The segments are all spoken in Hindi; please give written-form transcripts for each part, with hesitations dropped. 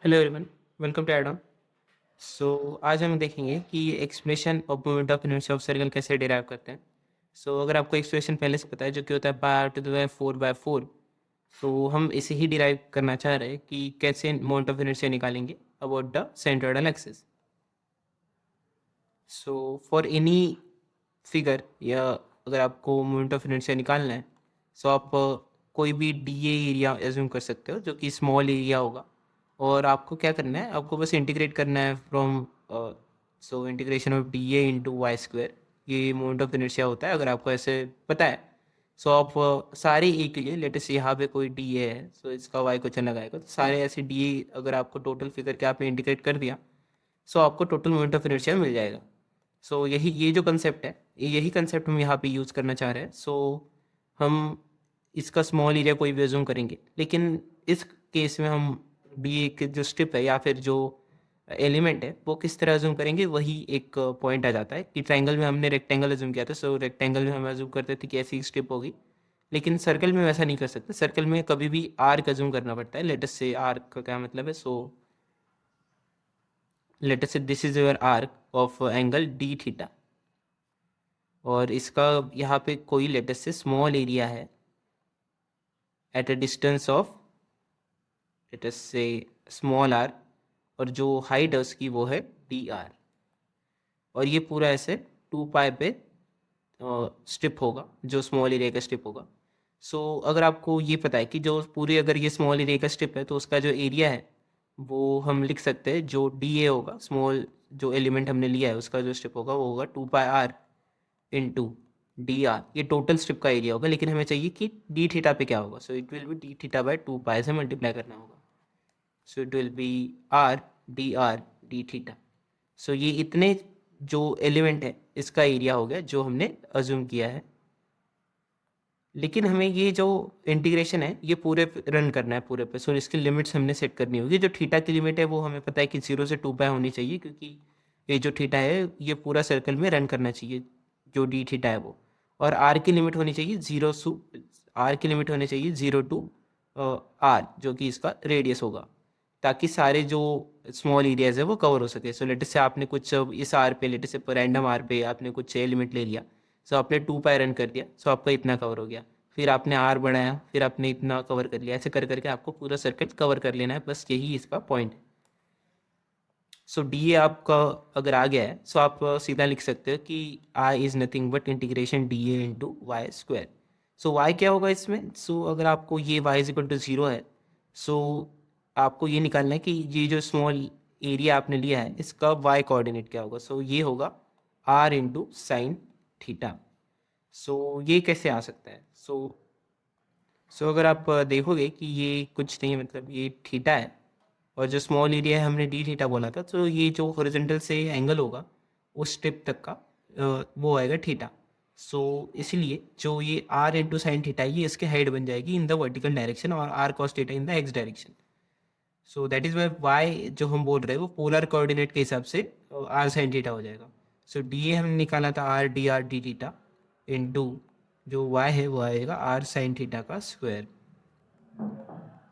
Hello everyone, welcome to add on. So आज हम देखेंगे कि expression of moment of inertia of circle कैसे डिराइव करते हैं। अगर आपको एक्सप्रेशन पहले से पता है जो कि होता है पाई आर टू द पावर 4/4, तो हम इसे ही डिराइव करना चाह रहे हैं कि कैसे मोमेंट ऑफ इनर्शिया निकालेंगे about the centroidal axis. For any figure या अगर आपको मोमेंट ऑफ इनर्शिया निकालना है, आप कोई भी डी एरिया एज्यूम कर सकते हो जो कि स्मॉल एरिया होगा। और आपको क्या करना है, आपको बस इंटीग्रेट करना है from integration of d a into y square. ये मोमेंट ऑफ इनर्शिया होता है अगर आपको ऐसे पता है। आप सारे ए के लिए लेटेस्ट से यहाँ पे कोई डी ए है, इसका वाई क्वेश्चन लगाएगा, तो सारे ऐसे डी ए अगर आपको टोटल फिगर के आपने इंटीग्रेट कर दिया, आपको टोटल मोमेंट ऑफ इनर्शिया मिल जाएगा। यही ये जो कंसेप्ट है, यही कंसेप्ट हम यहाँ पे यूज़ करना चाह रहे हैं। हम इसका स्मॉल एरिया कोई भी एज्यूम करेंगे, लेकिन इस केस में हम डी के जो स्ट्रिप है या फिर जो एलिमेंट है वो किस तरह एज्यूम करेंगे, वही एक पॉइंट आ जाता है कि ट्रायंगल में हमने रेक्टेंगल एज्यूम किया था। रेक्टेंगल में हम एज्यूम करते थे कि ऐसी स्ट्रिप होगी, लेकिन सर्कल में वैसा नहीं कर सकते। सर्कल में कभी भी आर्क एज्यूम करना पड़ता है। लेटेस्ट से आर्क का क्या मतलब है, लेटेस्ट से this is your arc of angle D theta, और इसका यहाँ पे कोई लेटेस्ट से स्मॉल एरिया है at a distance of latest से स्मॉल आर, और जो हाइट है उसकी वो है डी आर, और ये पूरा ऐसे 2 पाई पे स्ट्रिप होगा जो स्मॉल एरिया का स्ट्रिप होगा। अगर आपको ये पता है कि जो पूरी अगर ये स्मॉल एरिया का स्ट्रिप है, तो उसका जो एरिया है वो हम लिख सकते हैं, जो डी ए होगा, स्मॉल जो एलिमेंट हमने लिया है उसका जो स्ट्रिप होगा वो होगा 2 pi are into D r. ये टोटल स्ट्रिप का एरिया होगा, लेकिन हमें चाहिए कि डी थीटा पे क्या होगा। It will B D theta by 2 पाई से मल्टीप्लाई करना होगा। It will B R D theta. ये इतने जो एलिमेंट है इसका एरिया हो गया जो हमने अज्यूम किया है। लेकिन हमें ये जो इंटीग्रेशन है ये पूरे रन करना है पूरे पे। इसकी लिमिट्स हमने सेट करनी होगी। जो थीटा की लिमिट है वो हमें पता है कि 0 से 2 पाई होनी चाहिए, क्योंकि ये जो थीटा है ये पूरा सर्कल में रन करना चाहिए, जो डी थीटा है वो। और आर की लिमिट होनी चाहिए आर की लिमिट होनी चाहिए 0 टू आर, जो कि इसका रेडियस होगा, ताकि सारे जो स्मॉल एरियाज है वो कवर हो सके। लेटेस्ट से आपने कुछ इस आर पे, लेटेस्ट से रैंडम आर पे आपने कुछ एलिमेंट ले लिया, आपने 2 पाई रन कर दिया, आपका इतना कवर हो गया। फिर आपने आर बढ़ाया, फिर आपने इतना कवर कर लिया। ऐसे कर करके आपको पूरा सर्कल कवर कर लेना है, बस यही इसका पॉइंट है। डी ए आपका अगर आ गया है, आप सीधा लिख सकते हो कि I is nothing but integration d a into y square. Y क्या होगा इसमें, अगर आपको ये वाई इज इक्वल टू 0 है, सो आपको ये निकालना है कि ये जो स्मॉल एरिया आपने लिया है इसका वाई कोऑर्डिनेट क्या होगा। ये होगा आर इंटू साइन थीटा। ये कैसे आ सकता है। अगर आप देखोगे कि ये कुछ नहीं है, मतलब ये थीटा है, और जो स्मॉल एरिया है हमने डी थीटा बोला था, तो ये जो हॉरिजॉन्टल से एंगल होगा उस स्ट्रिप तक का वो आएगा थीटा। इसलिए जो ये आर इंटू साइन थीटा है ये इसके हाइट बन जाएगी इन द वर्टिकल डायरेक्शन, और r cos theta in the x direction. That is y y जो हम बोल रहे हैं वो पोलर कोऑर्डिनेट के हिसाब से आर साइन थीटा हो जाएगा। डी ए हमने निकाला था आर डी थीटा इंटू जो वाई है वो आएगा आर साइन थीटा का स्क्वायर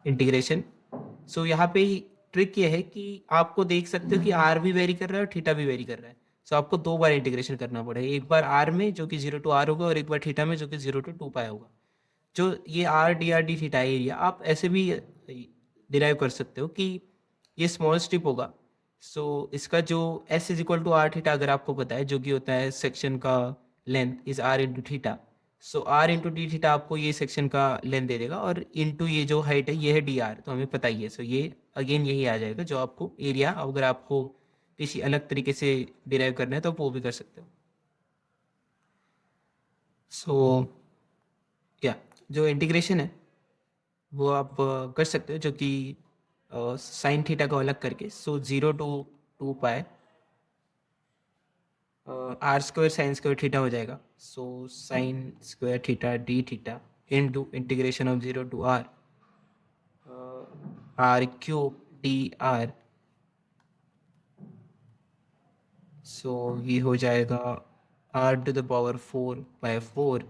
इंटीग्रेशन। यहाँ पे ट्रिक ये है कि आपको देख सकते हो कि आर भी वेरी कर रहा है और थीटा भी वेरी कर रहा है। आपको 2 बार इंटीग्रेशन करना पड़ेगा, एक बार आर में जो कि 0 टू आर होगा, और एक बार थीटा में जो कि 0 टू 2 पाई होगा। जो ये आर डी थीटा एरिया आप ऐसे भी डिराइव कर सकते हो कि ये स्मॉल स्ट्रिप होगा। इसका जो s is equal to r theta अगर आपको पता है, जो कि होता है सेक्शन का length is r into theta. R into d theta आपको ये सेक्शन का लेंथ दे देगा, और इंटू ये जो हाइट है ये है डी आर, तो हमें पता ही है। ये अगेन यही आ जाएगा जो आपको एरिया, अगर आपको किसी अलग तरीके से डिराइव करना है तो आप वो भी कर सकते हो। क्या जो इंटीग्रेशन है वो आप कर सकते हो, जो कि साइन थीटा को अलग करके। 0 to 2 pi r square sine square theta हो जाएगा। Sine square theta d theta into integration of 0 to r r cube d r. ये हो जाएगा r to the power 4/4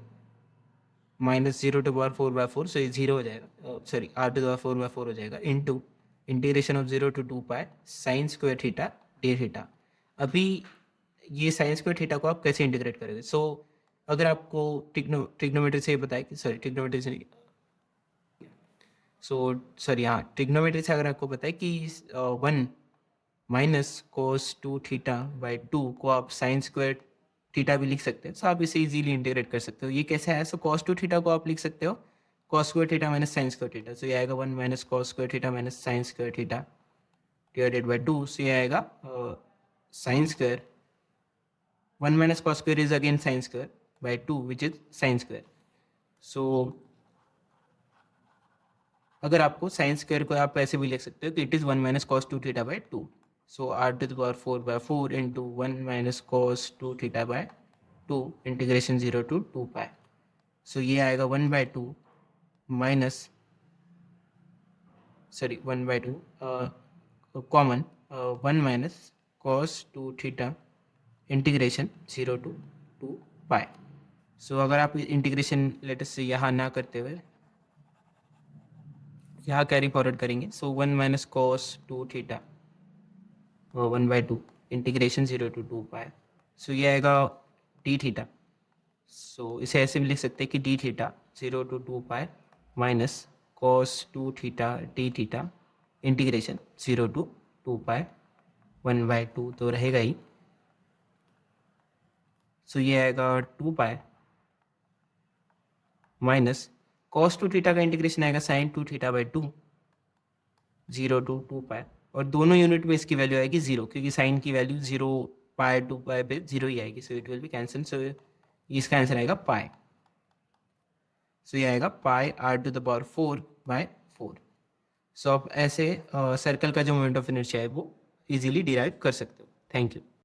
minus 0 to power 4/4, ये 0 हो जाएगा, sorry r to the power 4/4 हो जाएगा, into integration of 0 to 2 pi sine square theta d theta. अभी ये साइन स्क्वायर थीटा को आप कैसे इंटीग्रेट करोगे? अगर आपको ट्रिग्नोमेट्री से बताया कि सॉरी ट्रिग्नोमेट्री से ट्रिग्नोमेट्री से अगर आपको पता है कि 1 माइनस कोस 2 थीटा बाई 2 को आप साइन स्क्वायर थीटा भी लिख सकते हैं, सो आप इसे इजीली इंटीग्रेट कर सकते हो। ये कैसे है? सो कॉस 2 थीटा को आप लिख सकते हो cos square theta minus sine square theta, so ये आएगा 1 minus cos square theta minus sine square theta divided by 2, so ये आएगा sine square 1 minus cos square is again sine square by 2 which is sine square. So अगर आपको साइन स्क्वायर को आप ऐसे भी लिख सकते हो कि it is 1 minus cos 2 theta by 2, so r to the power 4 by 4 into 1 minus cos 2 theta by 2 integration 0 to 2 pi. So ये आएगा 1 by 2 minus 1 by 2 common 1 minus cos 2 theta integration 0 to 2 pi. So अगर आप इंटीग्रेशन लेटेस्ट से यहाँ ना करते हुए यहाँ कैरी फॉरवर्ड करेंगे, सो 1 minus cos 2 theta 1 by 2 integration 0 to 2 pi, so ये आएगा डी थीटा। सो इसे ऐसे भी लिख सकते हैं कि D theta 0 to 2 pi minus cos 2 theta d theta integration 0 to 2 pi 1 by 2 तो रहेगा ही, सो ये आएगा 2 पाई माइनस कॉस 2 थीटा का इंटीग्रेशन आएगा साइन 2 थीटा बाई 2 0 to 2 पाई, और दोनों यूनिट में इसकी वैल्यू आएगी 0 क्योंकि साइन की वैल्यू 0 पाई 2 पाई पे 0 ही आएगी, so it will be cancel, so इसका आंसर आएगा पाई। सो ये आएगा pi r to the power 4 by 4। So आप ऐसे सर्कल का जो मोमेंट ऑफ इनर्शिया है वो इजीली डिराइव कर सकते हो। Thank you.